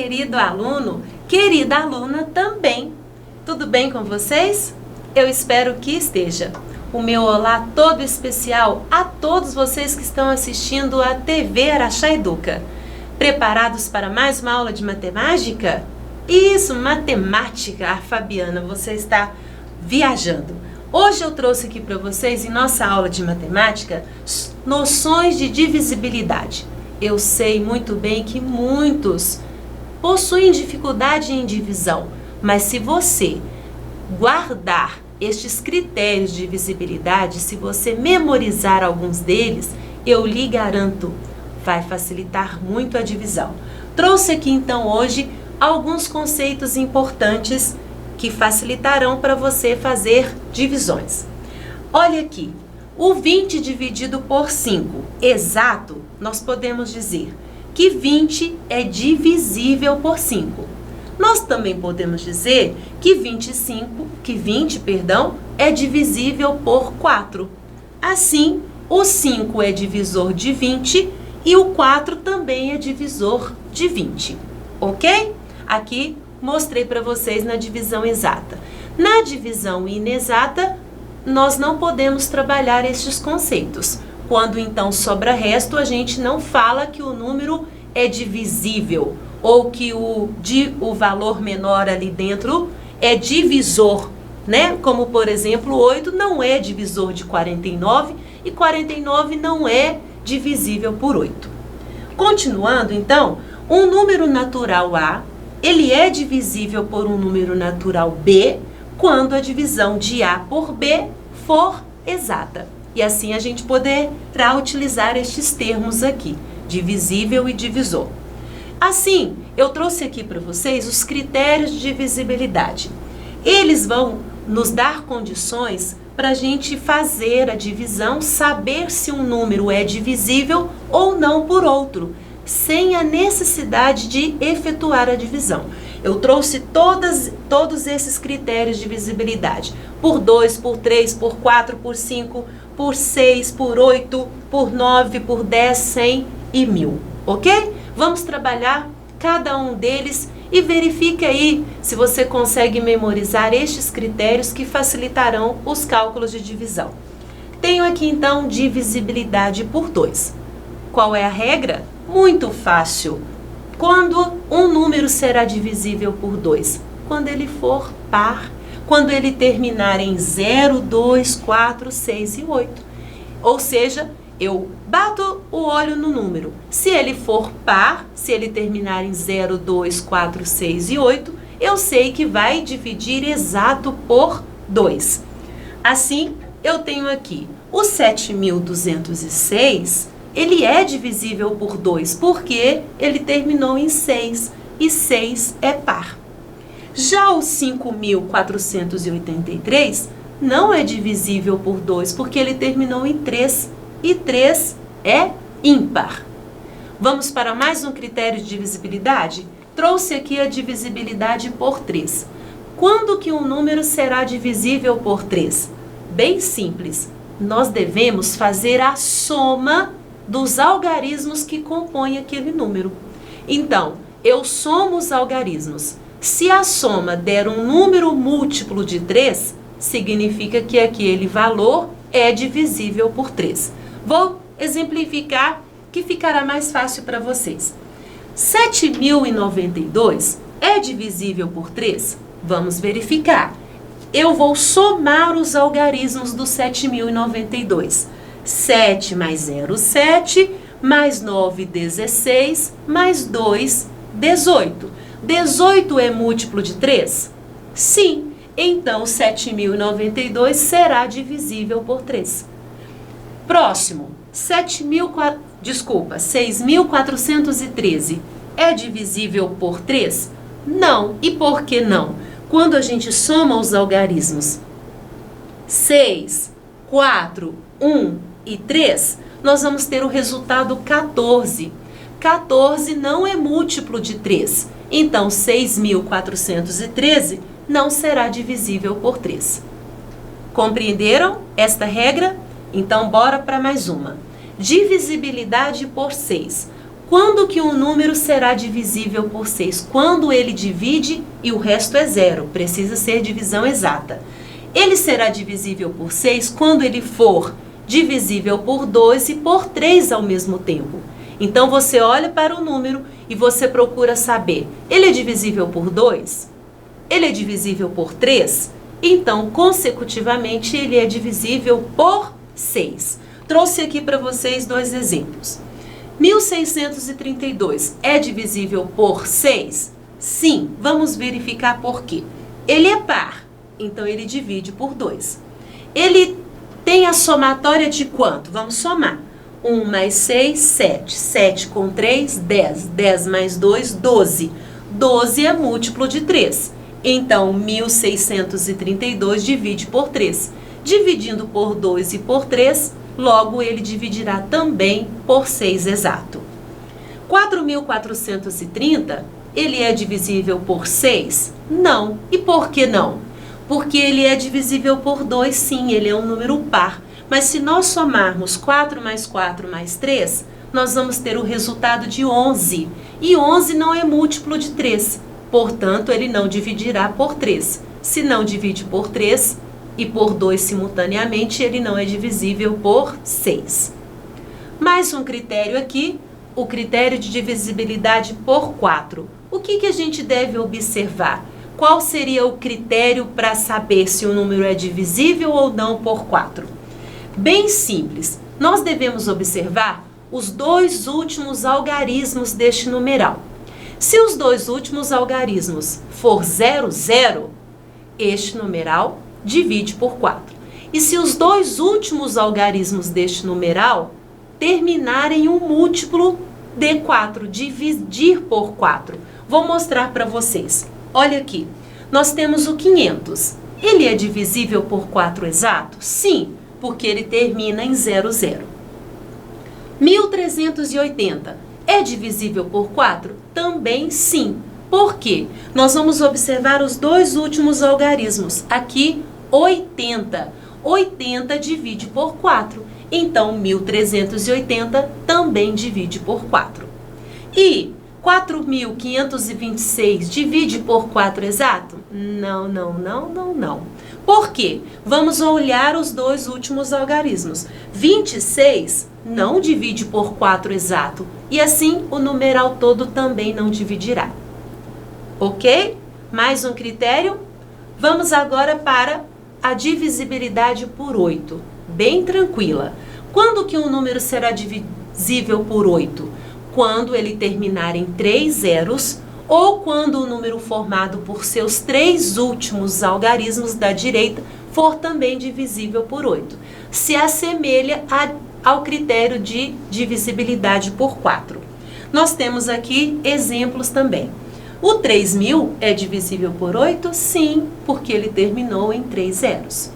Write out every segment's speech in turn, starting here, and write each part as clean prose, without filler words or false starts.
querido aluno, querida aluna também. Tudo bem com vocês? Eu espero que esteja. O meu olá todo especial a todos vocês que estão assistindo a TV Araxá Educa. Preparados para mais uma aula de matemática? Isso, matemática. Fabiana, você está viajando. Hoje eu trouxe aqui para vocês, em nossa aula de matemática, noções de divisibilidade. Eu sei muito bem que muitos possuem dificuldade em divisão, mas se você guardar estes critérios de divisibilidade, se você memorizar alguns deles, eu lhe garanto, vai facilitar muito a divisão. Trouxe aqui então hoje alguns conceitos importantes que facilitarão para você fazer divisões. Olha aqui, o 20 dividido por 5, exato, nós podemos dizer que 20 é divisível por 5. Nós também podemos dizer que 20 é divisível por 4. Assim, o 5 é divisor de 20 e o 4 também é divisor de 20. Ok? Aqui mostrei para vocês na divisão exata. Na divisão inexata, nós não podemos trabalhar estes conceitos. Quando então sobra resto, a gente não fala que o número é divisível ou que o valor menor ali dentro é divisor, né? Como, por exemplo, 8 não é divisor de 49 e 49 não é divisível por 8. Continuando, então, um número natural A, ele é divisível por um número natural B quando a divisão de A por B for exata. E assim a gente poderá utilizar estes termos aqui, divisível e divisor. Assim, eu trouxe aqui para vocês os critérios de divisibilidade. Eles vão nos dar condições para a gente fazer a divisão, saber se um número é divisível ou não por outro, sem a necessidade de efetuar a divisão. Eu trouxe todos esses critérios de divisibilidade. Por 2, por 3, por 4, por 5, por 6, por 8, por 9, por 10, 100 e 1000. Ok? Vamos trabalhar cada um deles e verifique aí se você consegue memorizar estes critérios que facilitarão os cálculos de divisão. Tenho aqui então divisibilidade por 2. Qual é a regra? Muito fácil. Quando um número será divisível por 2? Quando ele for par, quando ele terminar em 0, 2, 4, 6 e 8. Ou seja, eu bato o olho no número. Se ele for par, se ele terminar em 0, 2, 4, 6 e 8, eu sei que vai dividir exato por 2. Assim, eu tenho aqui o 7.206, ele é divisível por 2, porque ele terminou em 6, e 6 é par. Já o 5.483 não é divisível por 2, porque ele terminou em 3, e 3 é ímpar. Vamos para mais um critério de divisibilidade? Trouxe aqui a divisibilidade por 3. Quando que um número será divisível por 3? Bem simples, nós devemos fazer a soma dos algarismos que compõem aquele número. Então, eu somo os algarismos. Se a soma der um número múltiplo de 3, significa que aquele valor é divisível por 3. Vou exemplificar que ficará mais fácil para vocês. 7.092 é divisível por 3? Vamos verificar. Eu vou somar os algarismos do 7.092. 7 mais 0, 7, mais 9, 16, mais 2, 18. 18 é múltiplo de 3? Sim, então 7.092 será divisível por 3. Próximo, 6.413 é divisível por 3? Não. E por que não? Quando a gente soma os algarismos 6, 4, 1 e 3, nós vamos ter o resultado 14. 14 não é múltiplo de 3. Então, 6.413 não será divisível por 3. Compreenderam esta regra? Então, bora para mais uma. Divisibilidade por 6. Quando que um número será divisível por 6? Quando ele divide e o resto é zero. Precisa ser divisão exata. Ele será divisível por 6 quando ele for divisível por 2 e por 3 ao mesmo tempo. Então, você olha para o número e você procura saber, ele é divisível por 2? Ele é divisível por 3? Então, consecutivamente, ele é divisível por 6. Trouxe aqui para vocês 2 exemplos. 1632 é divisível por 6? Sim, vamos verificar por quê. Ele é par, então ele divide por 2. Ele tem a somatória de quanto? Vamos somar. 1 mais 6, 7. 7 com 3, 10. 10 mais 2, 12. 12 é múltiplo de 3. Então, 1632 divide por 3. Dividindo por 2 e por 3, logo ele dividirá também por 6 exato. 4.430, ele é divisível por 6? Não. E por que não? Porque ele é divisível por 2, sim, ele é um número par. Mas se nós somarmos 4 mais 4 mais 3, nós vamos ter o resultado de 11. E 11 não é múltiplo de 3. Portanto, ele não dividirá por 3. Se não divide por 3 e por 2 simultaneamente, ele não é divisível por 6. Mais um critério aqui, o critério de divisibilidade por 4. O que a gente deve observar? Qual seria o critério para saber se o número é divisível ou não por 4? Bem simples, nós devemos observar os 2 últimos algarismos deste numeral. Se os 2 últimos algarismos for 0, 0, este numeral divide por 4. E se os 2 últimos algarismos deste numeral terminarem um múltiplo de 4, dividir por 4. Vou mostrar para vocês. Olha aqui, nós temos o 500. Ele é divisível por 4 exato? Sim, porque ele termina em 0, 0. 1380 é divisível por 4? Também sim. Por quê? Nós vamos observar os 2 últimos algarismos. Aqui, 80. 80 divide por 4. Então, 1380 também divide por 4. E 4.526 divide por 4 exato? Não, não, não, não, não. Por quê? Vamos olhar os 2 últimos algarismos. 26 não divide por 4 exato. E assim, o numeral todo também não dividirá. Ok? Mais um critério? Vamos agora para a divisibilidade por 8. Bem tranquila. Quando que um número será divisível por 8? Quando ele terminar em 3 zeros ou quando o número formado por seus 3 últimos algarismos da direita for também divisível por 8. Se assemelha ao critério de divisibilidade por 4. Nós temos aqui exemplos também. O 3.000 é divisível por 8? Sim, porque ele terminou em 3 zeros.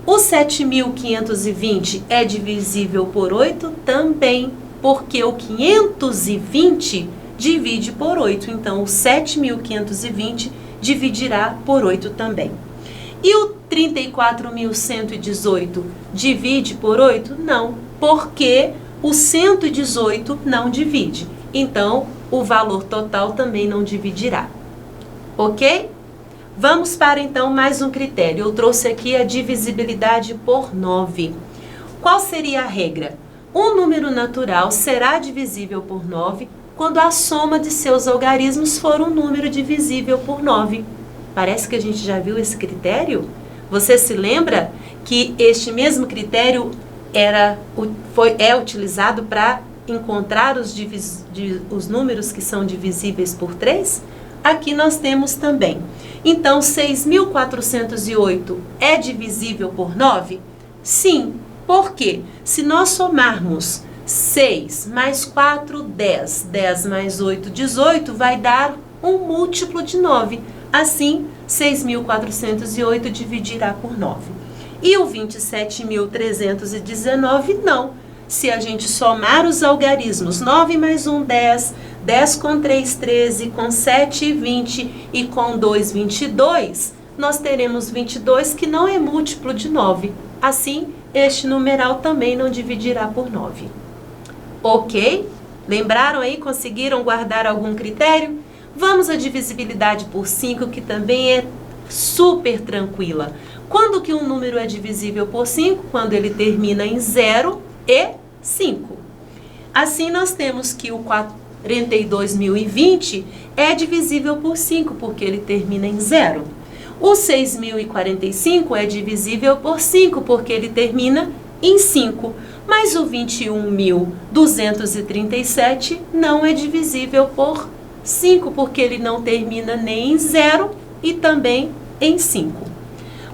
O 7.520 é divisível por 8? Também, porque o 520 divide por 8. Então, o 7.520 dividirá por 8 também. E o 34.118 divide por 8? Não, porque o 118 não divide. Então, o valor total também não dividirá. Ok? Vamos para, então, mais um critério. Eu trouxe aqui a divisibilidade por 9. Qual seria a regra? Um número natural será divisível por 9 quando a soma de seus algarismos for um número divisível por 9. Parece que a gente já viu esse critério? Você se lembra que este mesmo critério é utilizado para encontrar os números que são divisíveis por 3? Aqui nós temos também. Então, 6.408 é divisível por 9? Sim. Por quê? Se nós somarmos 6 mais 4, 10. 10 mais 8, 18, vai dar um múltiplo de 9. Assim, 6.408 dividirá por 9. E o 27.319, não. Se a gente somar os algarismos, 9 mais 1, 10, 10 com 3, 13, com 7, 20 e com 2, 22, nós teremos 22, que não é múltiplo de 9. Assim, este numeral também não dividirá por 9. Ok? Lembraram aí? Conseguiram guardar algum critério? Vamos à divisibilidade por 5, que também é super tranquila. Quando que um número é divisível por 5? Quando ele termina em 0 e 5. Assim, nós temos que o 42.020 é divisível por 5, porque ele termina em 0. O 6.045 é divisível por 5, porque ele termina em 5. Mas o 21.237 não é divisível por 5, porque ele não termina nem em 0 e também em 5.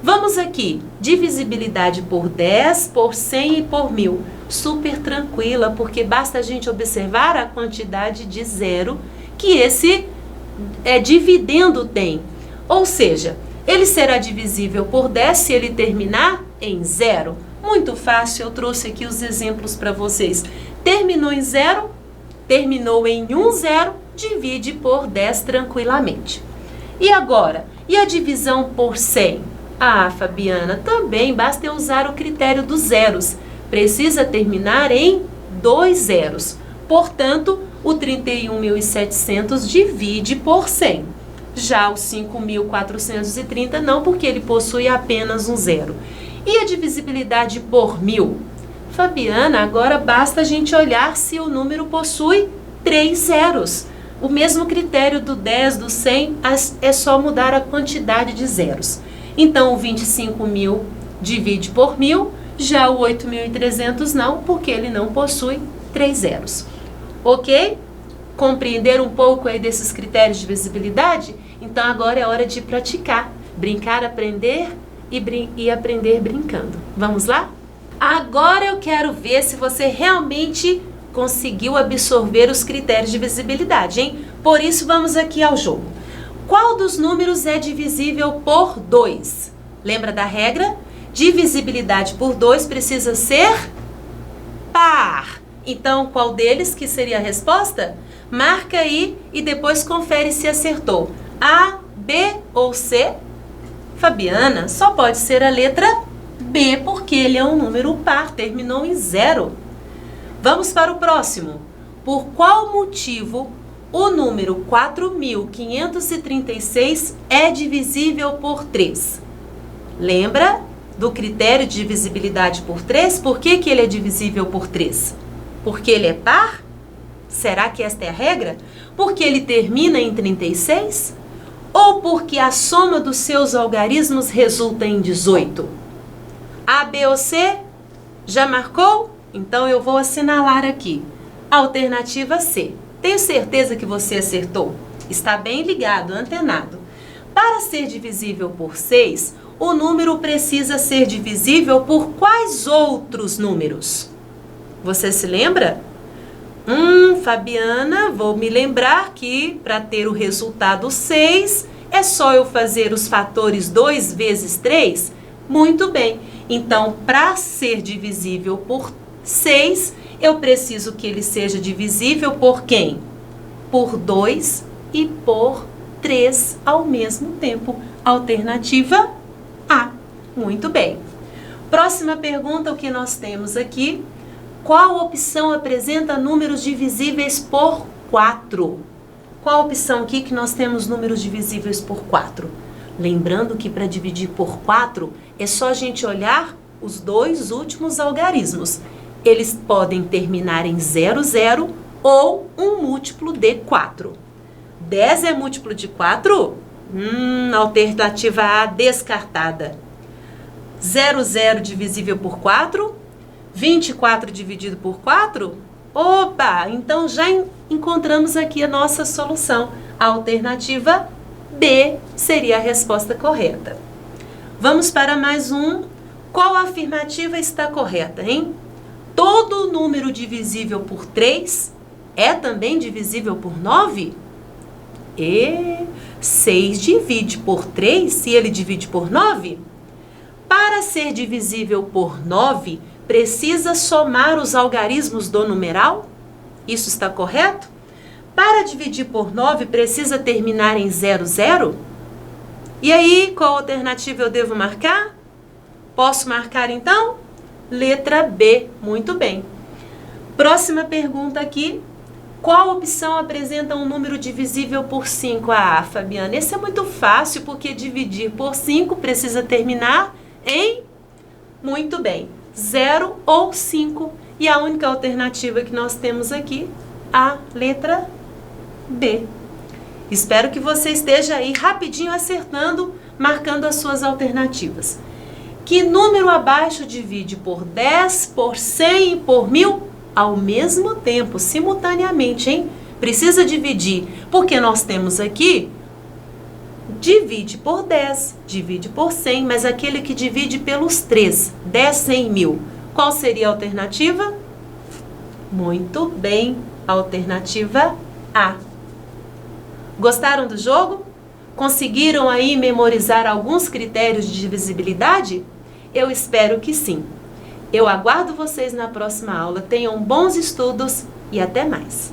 Vamos aqui, divisibilidade por 10, por 100 e por 1000. Super tranquila, porque basta a gente observar a quantidade de zero que esse dividendo tem. Ou seja, ele será divisível por 10 se ele terminar em 0. Muito fácil, eu trouxe aqui os exemplos para vocês. Terminou em 0, terminou em 1, 0, divide por 10 tranquilamente. E agora, e a divisão por 100? Ah, Fabiana, também basta eu usar o critério dos zeros. Precisa terminar em 2 zeros. Portanto, o 31.700 divide por 100. Já o 5.430 não, porque ele possui apenas um zero. E a divisibilidade por 1000? Fabiana, agora basta a gente olhar se o número possui 3 zeros. O mesmo critério do 10, do 100, é só mudar a quantidade de zeros. Então, o 25.000 divide por 1000, já o 8.300 não, porque ele não possui 3 zeros. Ok? Compreender um pouco aí desses critérios de divisibilidade? Então, agora é hora de praticar. Brincar, aprender e aprender brincando. Vamos lá? Agora eu quero ver se você realmente conseguiu absorver os critérios de divisibilidade, hein? Por isso, vamos aqui ao jogo. Qual dos números é divisível por 2? Lembra da regra? Divisibilidade por 2 precisa ser par. Então, qual deles que seria a resposta? Marca aí e depois confere se acertou. A, B ou C? Fabiana, só pode ser a letra B, porque ele é um número par, terminou em 0. Vamos para o próximo. Por qual motivo o número 4.536 é divisível por 3? Lembra do critério de divisibilidade por 3? Por que ele é divisível por 3? Porque ele é par? Será que esta é a regra? Porque ele termina em 36? Ou porque a soma dos seus algarismos resulta em 18? A, B ou C? Já marcou? Então eu vou assinalar aqui. Alternativa C. Tenho certeza que você acertou. Está bem ligado, antenado. Para ser divisível por 6, o número precisa ser divisível por quais outros números? Você se lembra? Fabiana, vou me lembrar que para ter o resultado 6, é só eu fazer os fatores 2 vezes 3? Muito bem. Então, para ser divisível por 6, eu preciso que ele seja divisível por quem? Por 2 e por 3 ao mesmo tempo. Alternativa A. Muito bem. Próxima pergunta, o que nós temos aqui? Qual opção apresenta números divisíveis por 4? Qual opção aqui que nós temos números divisíveis por 4? Lembrando que para dividir por 4, é só a gente olhar os dois últimos algarismos. Eles podem terminar em 0, 0 ou um múltiplo de 4. 10 é múltiplo de 4? Alternativa A descartada. 0, 0 divisível por 4? 24 dividido por 4? Opa! Então já encontramos aqui a nossa solução. A alternativa B seria a resposta correta. Vamos para mais um. Qual afirmativa está correta, hein? Todo número divisível por 3 é também divisível por 9? 6 divide por 3 se ele divide por 9? Para ser divisível por 9, precisa somar os algarismos do numeral? Isso está correto? Para dividir por 9, precisa terminar em 0, 0? E aí, qual alternativa eu devo marcar? Posso marcar então? Letra B. Muito bem. Próxima pergunta aqui. Qual opção apresenta um número divisível por 5? Ah, Fabiana, esse é muito fácil, porque dividir por 5 precisa terminar em... Muito bem, 0 ou 5. E a única alternativa que nós temos aqui, a letra B. Espero que você esteja aí rapidinho acertando, marcando as suas alternativas. Que número abaixo divide por 10, por 100 e por 1000? Ao mesmo tempo, simultaneamente, hein? Precisa dividir, porque nós temos aqui, divide por 10, divide por 100, mas aquele que divide pelos 3, 10, 100 e 1000. Qual seria a alternativa? Muito bem, a alternativa A. Gostaram do jogo? Conseguiram aí memorizar alguns critérios de divisibilidade? Eu espero que sim. Eu aguardo vocês na próxima aula. Tenham bons estudos e até mais!